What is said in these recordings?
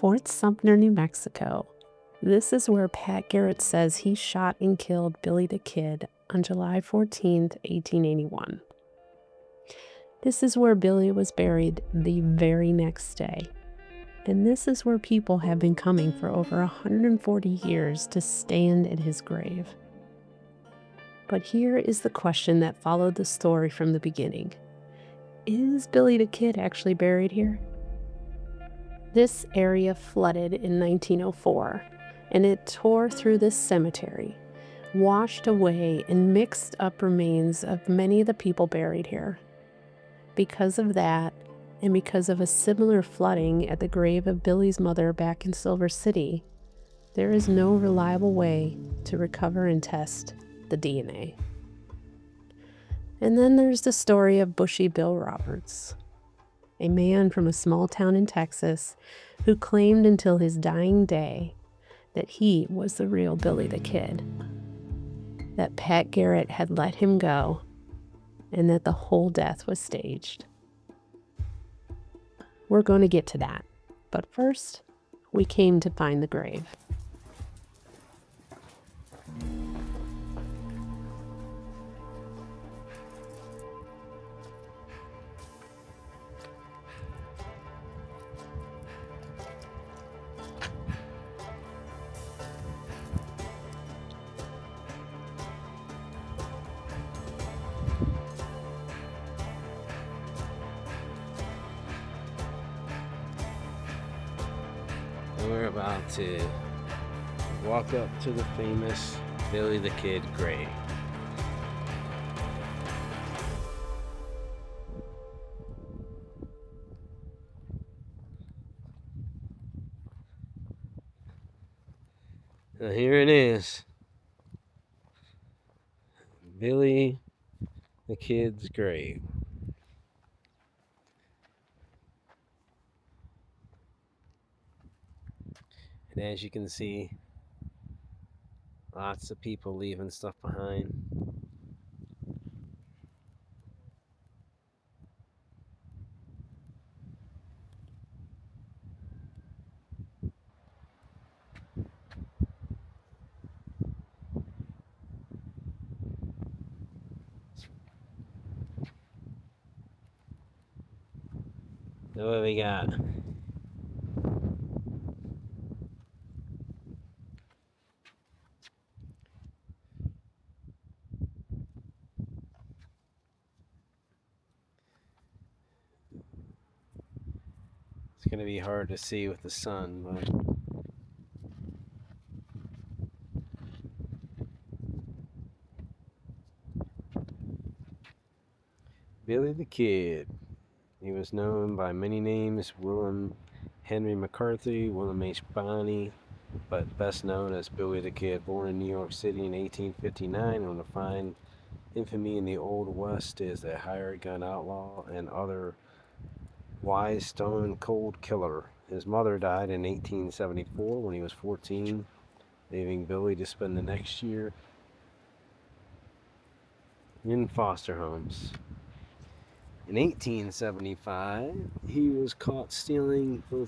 Fort Sumner, New Mexico. This is where Pat Garrett says he shot and killed Billy the Kid on July 14th, 1881. This is where Billy was buried the very next day. And this is where people have been coming for over 140 years to stand at his grave. But here is the question that followed the story from the beginning. Is Billy the Kid actually buried here? This area flooded in 1904, and it tore through this cemetery, washed away and mixed up remains of many of the people buried here. Because of that, and because of a similar flooding at the grave of Billy's mother back in Silver City, there is no reliable way to recover and test the DNA. And then there's the story of Bushy Bill Roberts, a man from a small town in Texas who claimed until his dying day that he was the real Billy the Kid, that Pat Garrett had let him go, and that the whole death was staged. We're going to get to that, but first, we came to find the grave. We're about to walk up to the famous Billy the Kid grave. Now here it is. Billy the Kid's grave. And as you can see, lots of people leaving stuff behind. So what we got? It's gonna be hard to see with the sun, but Billy the Kid. He was known by many names: William Henry McCarthy, William H. Bonney, but best known as Billy the Kid. Born in New York City in 1859, one of fine infamy in the Old West is a hired gun outlaw and other wise stone cold killer. His mother died in 1874 when he was 14, leaving Billy to spend the next year in foster homes. In 1875, he was caught stealing clothing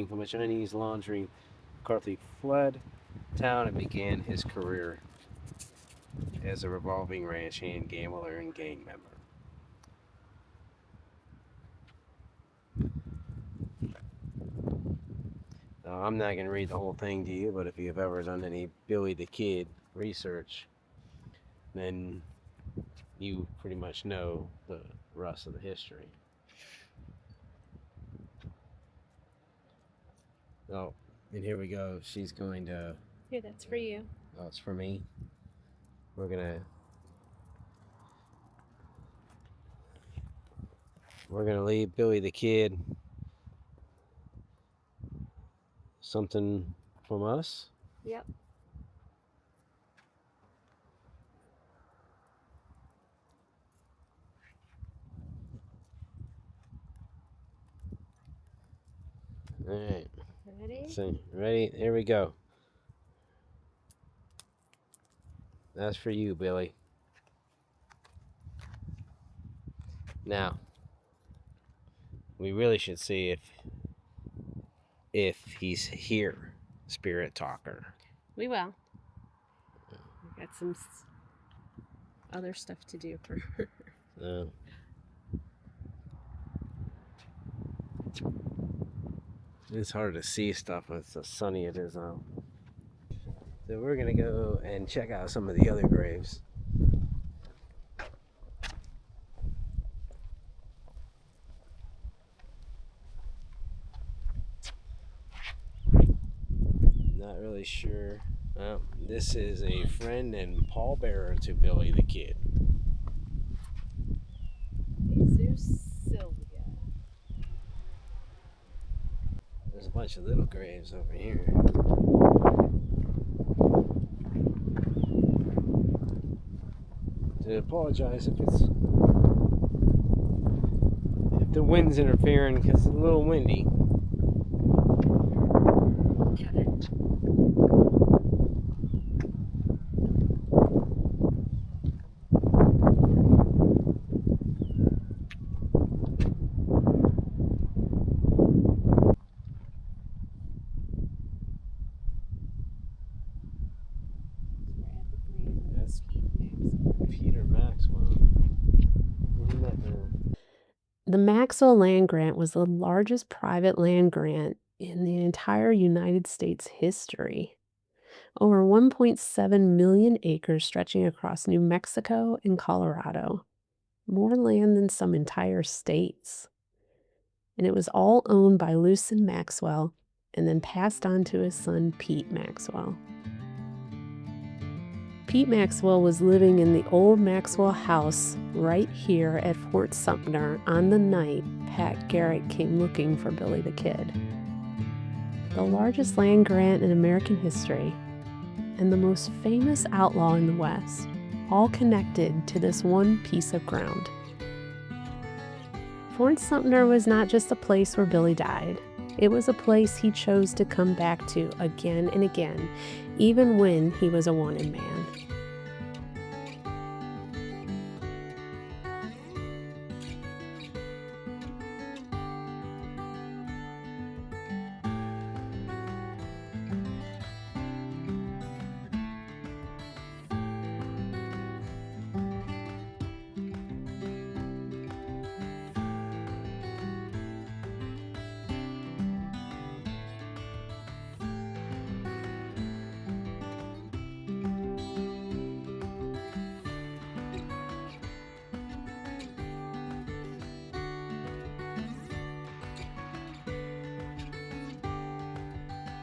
from a Chinese laundry. McCarthy fled town and began his career as a revolving ranch hand gambler and gang member. Now, I'm not going to read the whole thing to you, but if you've ever done any Billy the Kid research, then you pretty much know the rest of the history. Oh, and here we go. She's going to... Here, that's for you. Oh, it's for me? We're gonna leave Billy the Kid something from us. Yep. All right. Ready? So, ready? Here we go. That's for you, Billy. Now, we really should see if if he's here, spirit talker. We will. We got some other stuff to do for her. It's hard to see stuff when it's so sunny it is out. So we're gonna go and check out some of the other graves. Not really sure. Well, this is a friend and pallbearer to Billy the Kid. Jesus Sylvia. There's a bunch of little graves over here. I apologize if the wind's interfering because it's a little windy. That's Peter Maxwell. The Maxwell land grant was the largest private land grant in the entire United States history. Over 1.7 million acres stretching across New Mexico and Colorado. More land than some entire states. And it was all owned by Lucien Maxwell and then passed on to his son Pete Maxwell. Pete Maxwell was living in the old Maxwell House right here at Fort Sumner on the night Pat Garrett came looking for Billy the Kid. The largest land grant in American history and the most famous outlaw in the West, all connected to this one piece of ground. Fort Sumner was not just a place where Billy died. It was a place he chose to come back to again and again, even when he was a wanted man.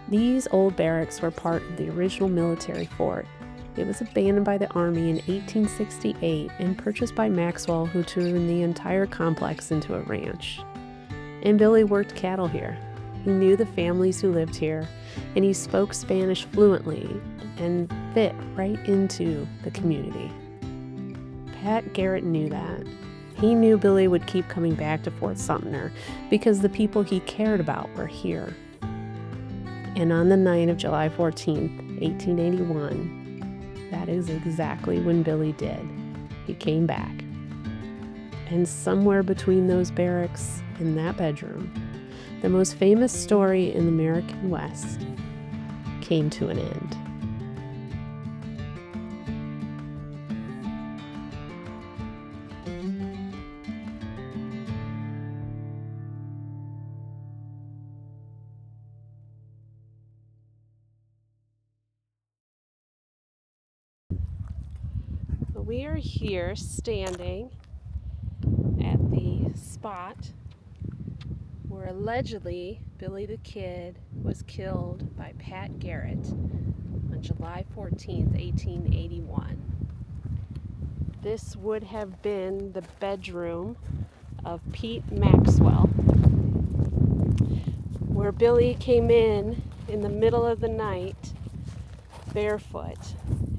These old barracks were part of the original military fort. It was abandoned by the Army in 1868 and purchased by Maxwell, who turned the entire complex into a ranch. And Billy worked cattle here. He knew the families who lived here, and he spoke Spanish fluently and fit right into the community. Pat Garrett knew that. He knew Billy would keep coming back to Fort Sumner because the people he cared about were here. And on the night of July 14th, 1881, that is exactly when Billy did. He came back. And somewhere between those barracks and that bedroom, the most famous story in the American West came to an end. We are here standing at the spot where allegedly Billy the Kid was killed by Pat Garrett on July 14th, 1881. This would have been the bedroom of Pete Maxwell, where Billy came in the middle of the night barefoot,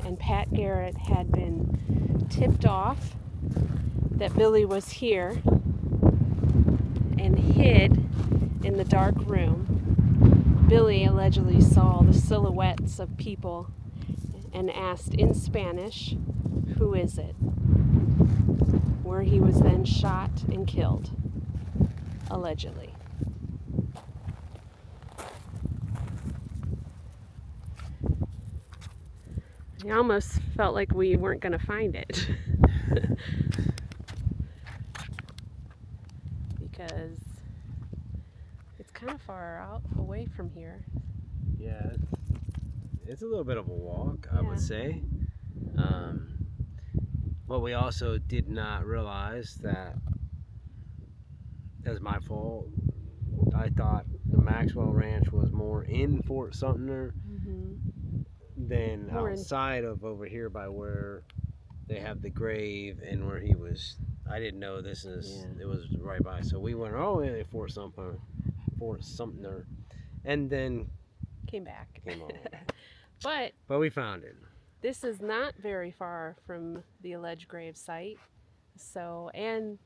and Pat Garrett had been tipped off that Billy was here and hid in the dark room. Billy allegedly saw the silhouettes of people and asked in Spanish, "Who is it?" Where he was then shot and killed, allegedly. I almost felt like we weren't going to find it. Because it's kind of far out away from here. Yeah, it's a little bit of a walk, I would say. But we also did not realize that was my fault. I thought the Maxwell Ranch was more in Fort Sumner than More outside of over here by where they have the grave and where he was. I didn't know it was right by. So we went all the way to Fort Sumner, and then came back. Came on. But we found it. This is not very far from the alleged grave site. So, and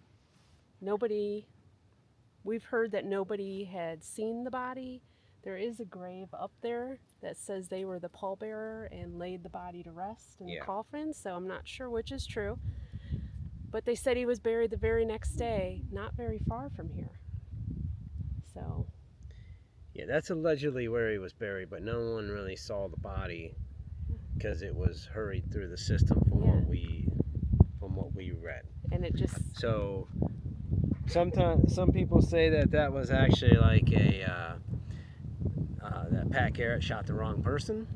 we've heard that nobody had seen the body. There is a grave up there that says they were the pallbearer and laid the body to rest in the coffin. So I'm not sure which is true. But they said he was buried the very next day, not very far from here. So. Yeah, that's allegedly where he was buried, but no one really saw the body because it was hurried through the system from what we read. And it just. So sometimes some people say that was actually like that Pat Garrett shot the wrong person,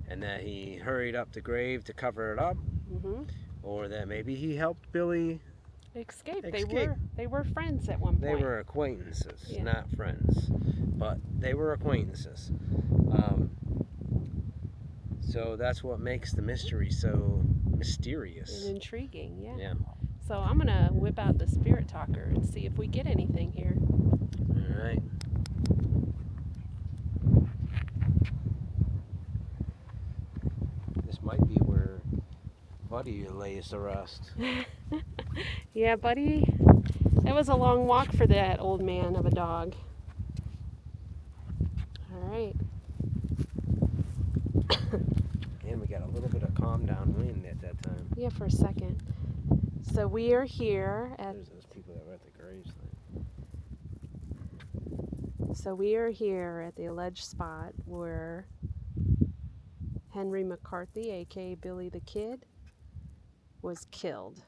and that he hurried up the grave to cover it up, or that maybe he helped Billy escape. They were friends at one point. They were acquaintances, not friends, but they were acquaintances. So that's what makes the mystery so mysterious and intriguing. Yeah. So I'm gonna whip out the spirit talker and see if we get anything here. All right. This might be where Buddy lays to rest. Yeah, Buddy. It was a long walk for that old man of a dog. All right. And we got a little bit of calm down wind at that time. Yeah, for a second. So we are here at. There's those people that were at the graves. So we are here at the alleged spot where Henry McCarthy, aka Billy the Kid, was killed.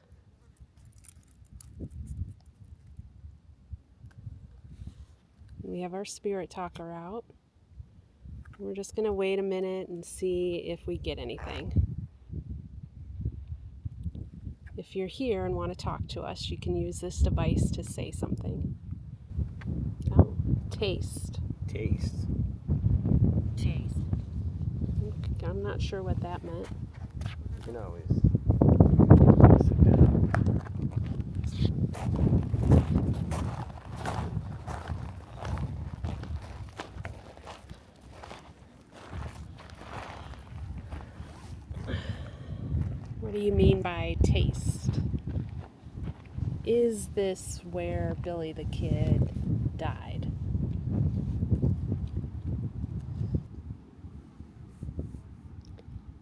We have our spirit talker out. We're just going to wait a minute and see if we get anything. If you're here and want to talk to us, you can use this device to say something. Oh, taste. Taste. I'm not sure what that meant. You can always sit down. What do you mean by taste? Is this where Billy the Kid died?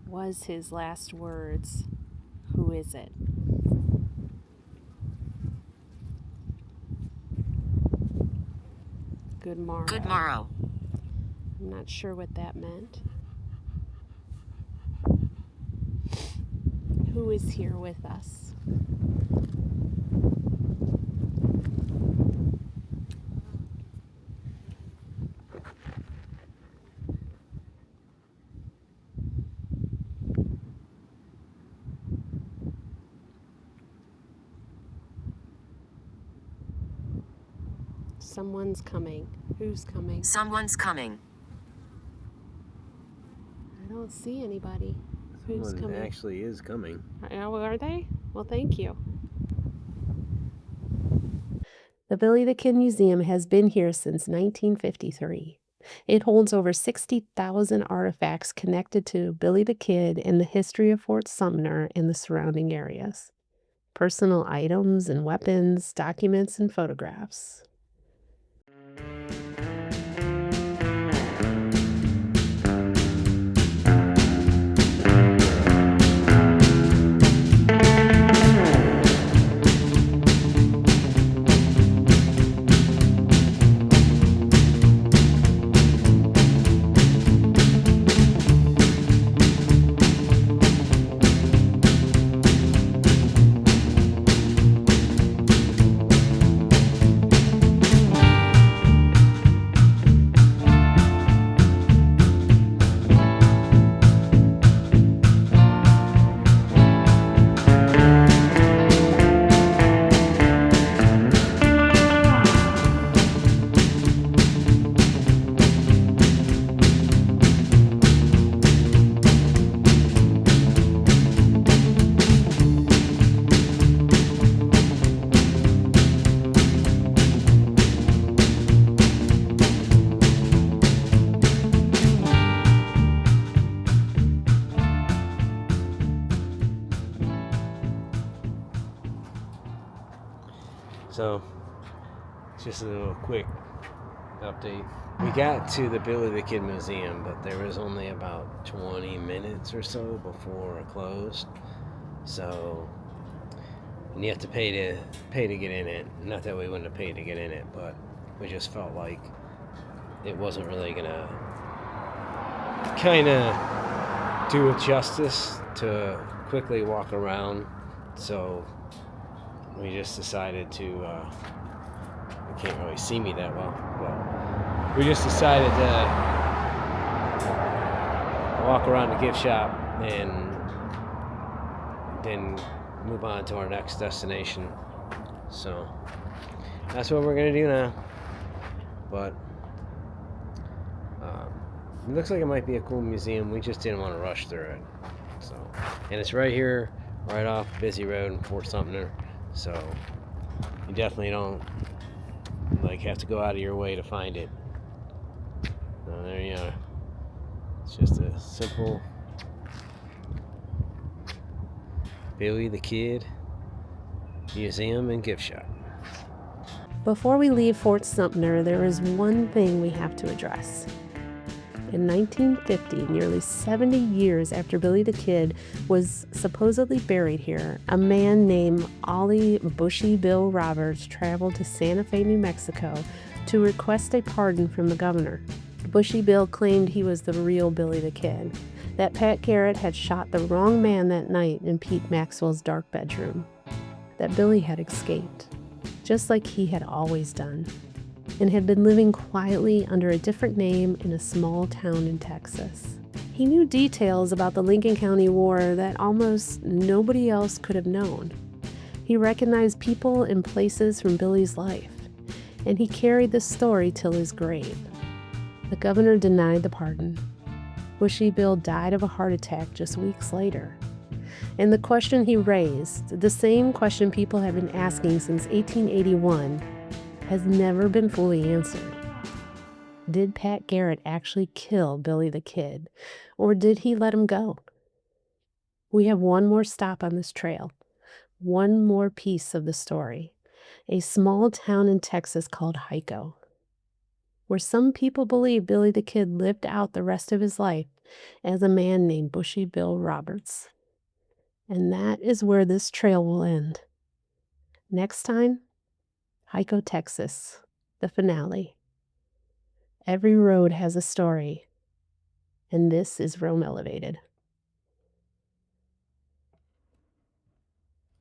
Was his last words, "Who is it?" Good morrow. Good morrow. I'm not sure what that meant. Who is here with us? Someone's coming. Who's coming? Someone's coming. I don't see anybody. Who's Someone coming? actually is coming. Are they? Well, thank you. The Billy the Kid Museum has been here since 1953. It holds over 60,000 artifacts connected to Billy the Kid and the history of Fort Sumner and the surrounding areas. Personal items and weapons, documents, and photographs. So, just a little quick update. We got to the Billy the Kid Museum, but there was only about 20 minutes or so before it closed. So, and you have to pay to get in it. Not that we wouldn't have paid to get in it, but we just felt like it wasn't really gonna kind of do it justice to quickly walk around. So we just decided to. You can't really see me that well, but we just decided to walk around the gift shop and then move on to our next destination. So that's what we're gonna do now. But it looks like it might be a cool museum. We just didn't want to rush through it. So, and it's right here, right off Busy Road in Fort Sumner. So you definitely don't have to go out of your way to find it. There you are. It's just a simple Billy the Kid museum and gift shop. Before we leave Fort Sumner, there is one thing we have to address. In 1950, nearly 70 years after Billy the Kid was supposedly buried here, a man named Ollie Bushy Bill Roberts traveled to Santa Fe, New Mexico to request a pardon from the governor. Bushy Bill claimed he was the real Billy the Kid, that Pat Garrett had shot the wrong man that night in Pete Maxwell's dark bedroom, that Billy had escaped, just like he had always done, and had been living quietly under a different name in a small town in Texas. He knew details about the Lincoln County War that almost nobody else could have known. He recognized people and places from Billy's life, and he carried the story till his grave. The governor denied the pardon. Bushy Bill died of a heart attack just weeks later. And the question he raised, the same question people have been asking since 1881, has never been fully answered. Did Pat Garrett actually kill Billy the Kid, or did he let him go? We have one more stop on this trail, one more piece of the story, a small town in Texas called Hyco, where some people believe Billy the Kid lived out the rest of his life as a man named Bushy Bill Roberts. And that is where this trail will end. Next time, Hyco, Texas, the finale. Every road has a story, and this is Rome Elevated.